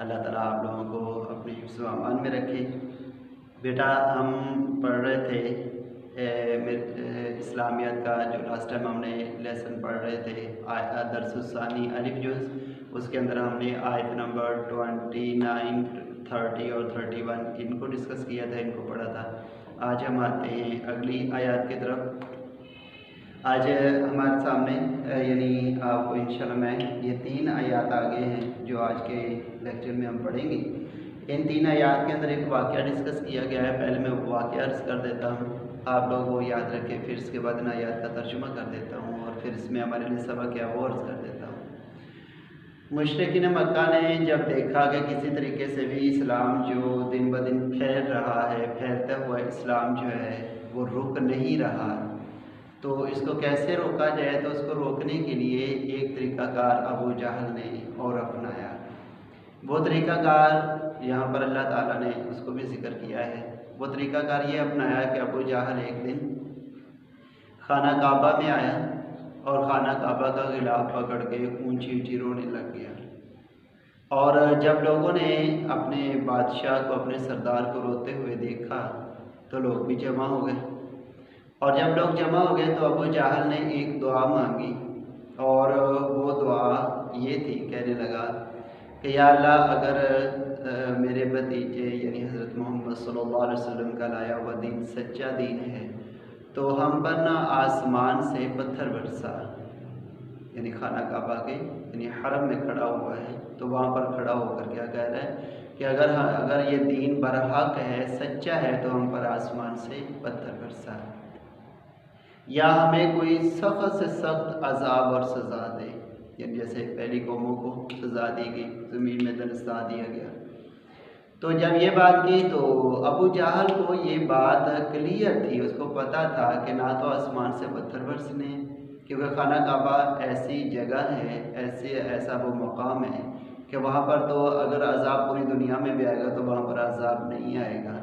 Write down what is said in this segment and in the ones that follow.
اللہ تعالیٰ آپ لوگوں کو اپنے حفظ و امان میں رکھے۔ بیٹا ہم پڑھ رہے تھے اسلامیات کا جو لاسٹ ٹائم ہم نے لیسن پڑھ رہے تھے درس الثانی الف جز، اس کے اندر ہم نے آیت نمبر 29، 30 اور 31 ان کو ڈسکس کیا تھا، ان کو پڑھا تھا۔ آج ہم آتے ہیں اگلی آیات کی طرف۔ آج ہمارے سامنے یعنی آپ کو انشاءاللہ میں یہ 3 آیات آگے ہیں جو آج کے لیکچر میں ہم پڑھیں گے۔ ان 3 آیات کے اندر ایک واقعہ ڈسکس کیا گیا ہے، پہلے میں واقعہ عرض کر دیتا ہوں، آپ لوگ وہ یاد رکھیں، پھر اس کے بعد ان آیات کا ترجمہ کر دیتا ہوں اور پھر اس میں ہمارے لیے سبق کیا وہ عرض کر دیتا ہوں۔ مشرکین مکہ نے جب دیکھا کہ کسی طریقے سے بھی اسلام جو دن بدن پھیل رہا ہے، پھیلتا ہوا اسلام جو ہے وہ رک نہیں رہا، تو اس کو کیسے روکا جائے، تو اس کو روکنے کے لیے ایک طریقہ کار ابو جہل نے اور اپنایا۔ وہ طریقہ کار یہاں پر اللہ تعالیٰ نے اس کو بھی ذکر کیا ہے۔ وہ طریقہ کار یہ اپنایا کہ ابو جہل ایک دن خانہ کعبہ میں آیا اور خانہ کعبہ کا غلاف پکڑ کے اونچی اونچی رونے لگ گیا، اور جب لوگوں نے اپنے بادشاہ کو، اپنے سردار کو روتے ہوئے دیکھا تو لوگ بھی جمع ہو گئے، اور جب لوگ جمع ہو گئے تو ابو جہل نے ایک دعا مانگی، اور وہ دعا یہ تھی، کہنے لگا کہ یا اللہ اگر میرے بھتیجے یعنی حضرت محمد صلی اللہ علیہ وسلم کا لایا ہوا دین سچا دین ہے تو ہم پر نہ آسمان سے پتھر برسا، یعنی خانہ کعبہ کے یعنی حرم میں کھڑا ہوا ہے، تو وہاں پر کھڑا ہو کر کیا کہہ رہا ہے کہ اگر یہ دین برحق ہے، سچا ہے، تو ہم پر آسمان سے پتھر برسا، یا ہمیں کوئی سخت سے سخت عذاب اور سزا دے، یعنی جیسے پہلی قوموں کو سزا دی گئی، زمین میں دنسا دیا گیا۔ تو جب یہ بات کی تو ابو جہل کو یہ بات کلیئر تھی، اس کو پتہ تھا کہ نہ تو آسمان سے پتھر برسنے، کیونکہ خانہ کعبہ ایسی جگہ ہے، ایسا وہ مقام ہے کہ وہاں پر تو اگر عذاب پوری دنیا میں بھی آئے گا تو وہاں پر عذاب نہیں آئے گا،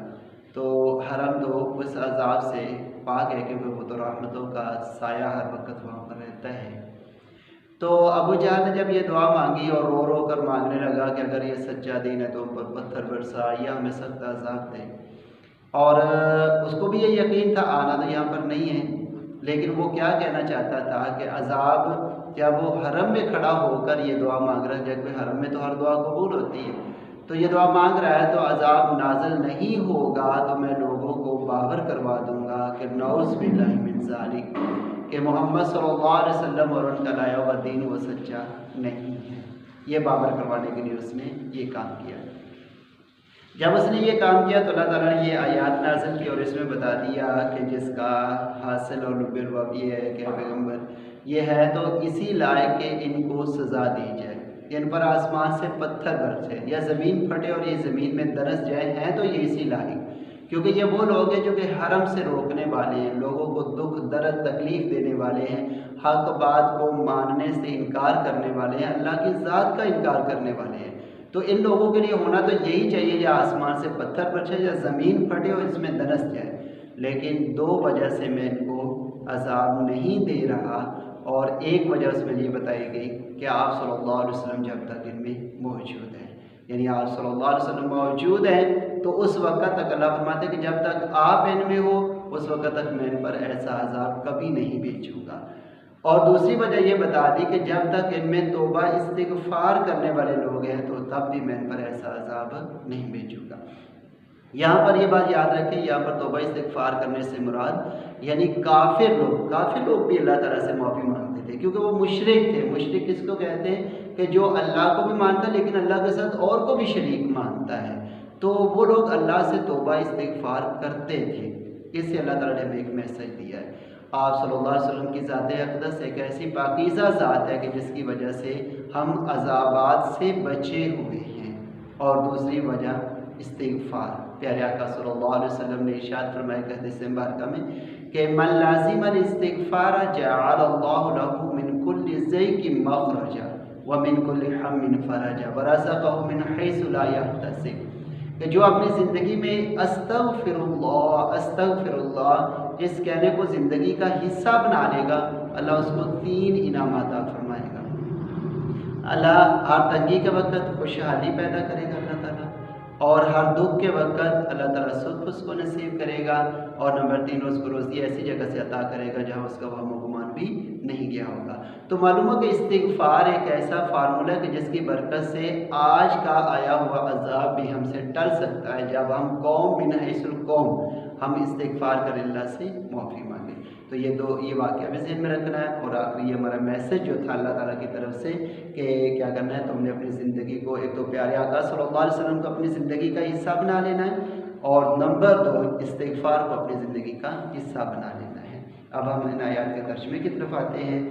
تو حرم تو اس عذاب سے پاک ہے کیونکہ وہ تو رحمتوں کا سایہ ہر وقت وہاں پر رہتا ہے۔ تو ابو جہل نے جب یہ دعا مانگی اور رو رو کر مانگنے لگا کہ اگر یہ سچا دین ہے تو ہم پر پتھر برسا یا ہمیں سخت عذاب دے، اور اس کو بھی یہ یقین تھا آنا تو یہاں پر نہیں ہے، لیکن وہ کیا کہنا چاہتا تھا کہ عذاب، جب وہ حرم میں کھڑا ہو کر یہ دعا مانگ رہا ہے، جبکہ حرم میں تو ہر دعا قبول ہوتی ہے، تو یہ دعا مانگ رہا ہے تو عذاب نازل نہیں ہوگا تو میں لوگوں کو باور کروا دوں گا کہ نعوذ باللہ من ذالک، کہ محمد صلی اللہ علیہ وسلم اور ان کا لایا ہوا دین وہ سچا نہیں ہے۔ یہ باور کروانے کے لیے اس نے یہ کام کیا۔ جب اس نے یہ کام کیا تو اللہ تعالیٰ نے یہ آیات نازل کی اور اس میں بتا دیا کہ جس کا حاصل اور لب الباب یہ ہے کہ پیغمبر یہ ہے تو اسی لائق کہ ان کو سزا دی جائے، ان پر آسمان سے پتھر برسے یا زمین پھٹے اور یہ زمین میں درس جائے، ہیں تو یہ اسی لائق، کیونکہ یہ وہ لوگ ہیں جو کہ حرم سے روکنے والے ہیں، لوگوں کو دکھ درد تکلیف دینے والے ہیں، حق بات کو ماننے سے انکار کرنے والے ہیں، اللہ کی ذات کا انکار کرنے والے ہیں، تو ان لوگوں کے لیے ہونا تو یہی چاہیے یا آسمان سے پتھر برسے یا زمین پھٹے اور اس میں دنس جائے، لیکن 2 وجہ سے میں ان کو عذاب نہیں دے رہا، اور ایک وجہ اس میں یہ بتائی گئی کہ آپ صلی اللہ علیہ وسلم جب تک ان میں موجود ہیں، یعنی آپ صلی اللہ علیہ وسلم موجود ہیں تو اس وقت تک اللہ فرماتے ہیں کہ جب تک آپ ان میں ہو اس وقت تک میں ان پر ایسا عذاب کبھی نہیں بھیجوں گا، اور دوسری وجہ یہ بتا دی کہ جب تک ان میں توبہ استغفار کرنے والے لوگ ہیں تو تب بھی میں ان پر ایسا عذاب نہیں بھیجوں گا۔ یہاں پر یہ بات یاد رکھیں، یہاں پر توبہ استغفار کرنے سے مراد یعنی کافر لوگ بھی اللہ تعالیٰ سے معافی مانگتے تھے، کیونکہ وہ مشرک تھے۔ مشرک کس کو کہتے ہیں کہ جو اللہ کو بھی مانتا ہے لیکن اللہ کے ساتھ اور کو بھی شریک مانتا ہے، تو وہ لوگ اللہ سے توبہ استغفار کرتے تھے۔ اس سے اللہ تعالیٰ نے ہمیں ایک میسج دیا ہے، آپ صلی اللہ علیہ وسلم کی ذات اقدس ایک ایسی پاکیزہ ذات ہے کہ جس کی وجہ سے ہم عذابات سے بچے ہوئے ہیں، اور دوسری وجہ استغفار۔ پیارے آقا صلی اللہ علیہ وسلم نے ارشاد فرمایا کہ حدیث مبارکہ میں کہ من لازم الاستغفار جعل اللہ له من كل ضیق مخرجا ومن كل ہم فرجا ورزقه من حیث لا یحتسب، کہ جو اپنی زندگی میں استغفر اللہ اس کہنے کو زندگی کا حصہ بنا لے گا، اللہ اس کو 3 انعامات عطا فرمائے گا۔ اللہ ہر تنگی کے وقت خوشحالی پیدا کرے گا اللہ تعالیٰ، اور ہر دکھ کے وقت اللہ تعالیٰ سکھ اس کو نصیب کرے گا، اور نمبر 3 اس کو روزی ایسی جگہ سے عطا کرے گا جہاں اس کا وہم و گمان بھی نہیں گیا ہوگا۔ تو معلوم ہو کہ استغفار ایک ایسا فارمولہ ہے کہ جس کی برکت سے آج کا آیا ہوا عذاب بھی ہم سے ٹل سکتا ہے جب ہم قوم من حیث القوم ہم استغفار کر اللہ سے معافی مانگیں۔ تو یہ واقعہ بھی ذہن میں رکھنا ہے، اور آخری یہ ہمارا میسج جو تھا اللہ تعالیٰ کی طرف سے کہ کیا کرنا ہے، تم نے اپنی زندگی کو ایک تو پیارے آقا صلی اللہ علیہ وسلم کو اپنی زندگی کا حصہ بنا لینا ہے، اور نمبر 2 استغفار کو اپنی زندگی کا حصہ بنا لینا ہے۔ اب ہم ان آیات کے ترجمے کی طرف آتے ہیں۔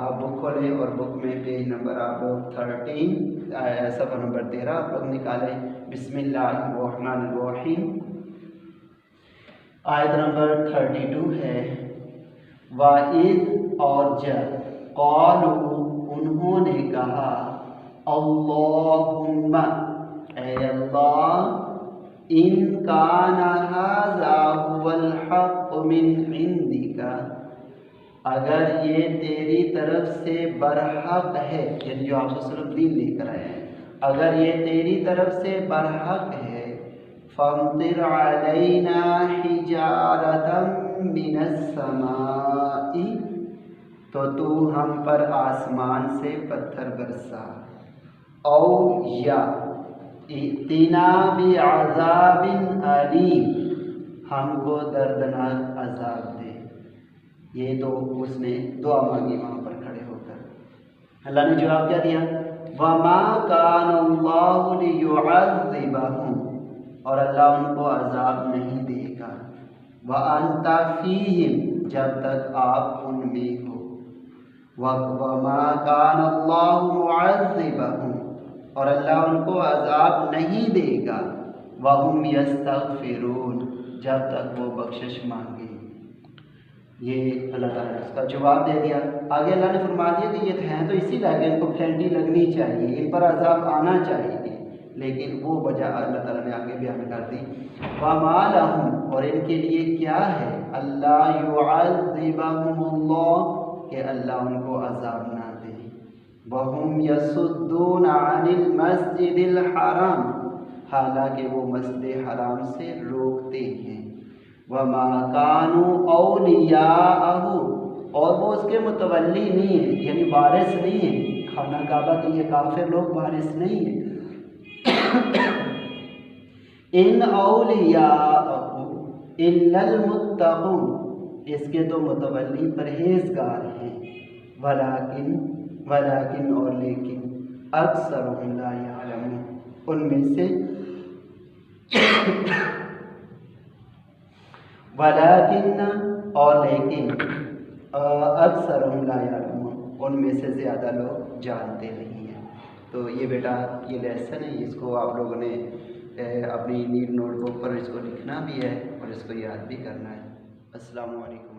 آپ بک کھولیں اور بک میں پیج نمبر آپ لوگ 13 صفحہ نمبر 13 آپ لوگ نکالیں۔ بسم اللہ الرحمن الرحیم، آیت نمبر 32 ہے۔ وَإِذْ اور جب قَالُوا انہوں نے کہا، اللہم اے اللہ، ان کان ھذا ھو الحق من عندک، اگر یہ تیری طرف سے برحق ہے، یعنی جو آپ صلی اللہ علیہ وسلم دین لے کر آئے ہیں، اگر یہ تیری طرف سے برحق ہے، فامطر علینا حجارۃ من السماء، تو تو ہم پر آسمان سے پتھر برسا، او یا ائتنا بعذاب علیم، ہم کو دردناک عذاب دے۔ یہ تو اس نے دعا مانگی وہاں پر کھڑے ہو کر۔ اللہ نے جواب کیا دیا؟ وَمَا كَانَ اللَّهُ لِيُعَذِّبَهُمْ، اور اللہ ان کو عذاب نہیں دے گا، وَأَنْتَ فِيهِمْ، جب تک آپ ان میں ہو، وَمَا كَانَ اللَّهُ مُعَذِّبَهُمْ، اور اللہ ان کو عذاب نہیں دے گا، وَهُمْ يَسْتَغْفِرُونَ، جب تک وہ بخشش مانگے۔ یہ اللہ تعالیٰ نے اس کا جواب دے دیا۔ آگے اللہ نے فرما دیا کہ یہ ہیں تو اسی لائق، ان کو پھینٹی لگنی چاہیے، ان پر عذاب آنا چاہیے، لیکن وہ وجہ اللہ تعالیٰ نے آگے بیان کر دی۔ وَمَا لَهُمْ، اور ان کے لیے کیا ہے، اللہ يُعَذِّبَهُمُ اللَّهُ، کہ اللہ ان کو عذاب نہ دے، وَهُمْ يَصُدُّونَ عَنِ الْمَسْجِدِ الْحَرَامِ، حالانکہ وہ مسجد حرام سے روکتے ہیں، وَمَا كَانُوا أَوْلِيَاءَهُ، اور وہ اس کے متولی نہیں ہیں، یعنی وارث نہیں ہیں، خانہ کعبہ کے یہ کافر لوگ وارث نہیں ہیں۔ ان اولیاءہ الا المتقون، اس کے تو متولی پرہیزگار ہیں، ولیکن اور لیکن اکثرهم لا یعلمون، ان میں سے ولیکن اور لیکن اکثرهم لا یعلمون، ان میں سے زیادہ لوگ جانتے نہیں ہیں۔ تو یہ بیٹا یہ لیسن ہے، اس کو آپ لوگوں نے اپنی نیڈ نوٹ بک پر اس کو لکھنا بھی ہے اور اس کو یاد بھی کرنا ہے۔ السلام علیکم۔